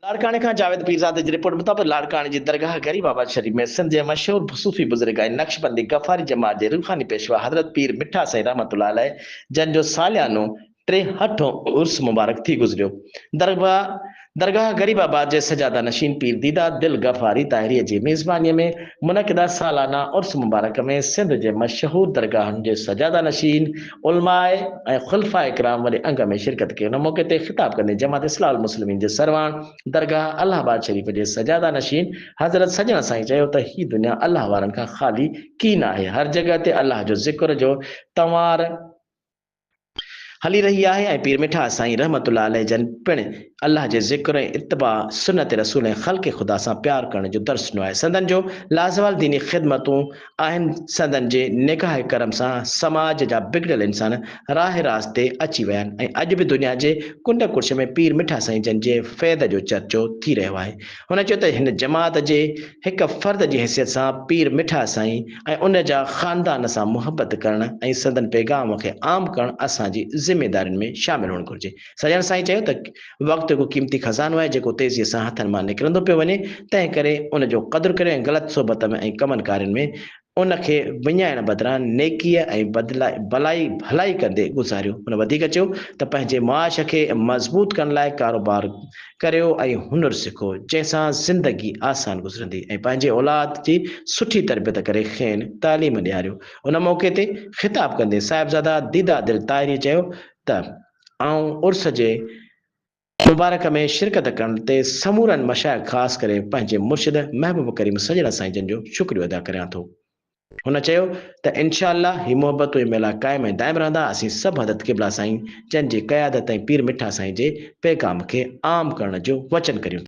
लाड़काने खां जावेद पीरज़ादे जी रिपोर्ट मुताबिक़ लाड़काने जी दरगाह गरी बाबा शरीफ में सिंध जे मशहूर सूफ़ी बुज़ुर्ग आहिनि नक्शबंदी गफ़ारी जमात जे रूहानी पेशवा हज़रत पीर मिठा साईं रहमतुल्लाह अलैह जन जो सालियानो 63 उर्स मुबारक थी गुज़रियो। दरगाह गरीबाबाद जे सजादा नशीन पीर दीदा दिल गफ़ारी ताहिरीअ जी मेज़बानीअ में मुनक़िदा सालाना उर्स मुबारक में सिंध जे मशहूर दरगाहनि जे सजादा नशीन उलमाए ऐं खुलफा इकराम वॾे अंग में शिरकत कई। उन मौक़े ते ख़िताब कंदे जमात इस्लाहुल मुस्लिमीन जे सरवाण दरगाह अलाहाबाद शरीफ़ जे सजादा नशीन हज़रत सजण साईं चयो त ही दुनिया अलाह वारनि खां ख़ाली कीन आहे। हर जॻह ते अलाह जो ज़िक्र जो तंवार हली रही आहे ऐं पीर मिठा साईं रहमतुल्लाह अलैह जन पिण अल्लाह जे ज़िक्र ऐं इत्तिबा सुन्नत रसूल ऐं ख़ल्क़ ख़ुदा सां प्यार करण जो दर्स ॾिनो आहे। संदन जो लाज़वाल दीनी ख़िदमतूं आहिनि। संदन जे निकाह करम सां समाज जा बिगड़ियल इंसान राह रास्ते अची विया आहिनि ऐं अॼु बि दुनिया जे कुंड कुर्श में पीर मिठा साईं जन जे फ़ैद जो चर्चो थी रहियो आहे। हुन चयो त हिन जमात जे हिकु फ़र्द जी हैसियत सां पीर मिठा साईं ऐं उन जा ख़ानदान सां मुहबत करण ऐं संदन पैगाम खे आम करण असांजी ज़िमेदारियुनि में शामिल हुअणु घुरिजे। सजण साईं चयो त वक़्तु हिकु क़ीमती ख़ज़ानो आहे जेको तेज़ीअ सां हथनि मां निकिरंदो पियो वञे, तंहिं करे उन जो क़दुरु करियो ऐं ग़लति सोबत में ऐं कमनि कार्यनि में उनखे विञाइण बदिरां नेकीअ ऐं भलाई कंदे गुज़ारियो। हुन वधीक चयो त पंहिंजे मुआश खे मज़बूत करण लाइ कारोबार करियो ऐं हुनुर सिखो जंहिंसां ज़िंदगी आसान गुज़रंदी ऐं पंहिंजे औलाद जी सुठी तरबियत करे खेनि तालीम ॾियारियो। उन मौक़े ते ख़िताब कंदे साहिबज़ादा दीदा दिल ताहिरी चयो त आऊं उर्स जे मुबारक में शिरकत करण ते समूरनि मशाइख़ ख़ासि करे पंहिंजे मुर्शिद महबूब करीम सजण साईं जन जो शुक्रियो अदा करियां थो। हुन चयो त इनशा अल्लाह ही मोहबत ऐं मेला क़ाइम ऐं दाइम रहंदा। असीं सभु हज़रत क़िबला साईं जन जी क़यादत ऐं पीर मिठा साईं जे पैगाम खे आम करण जो वचन करियूं।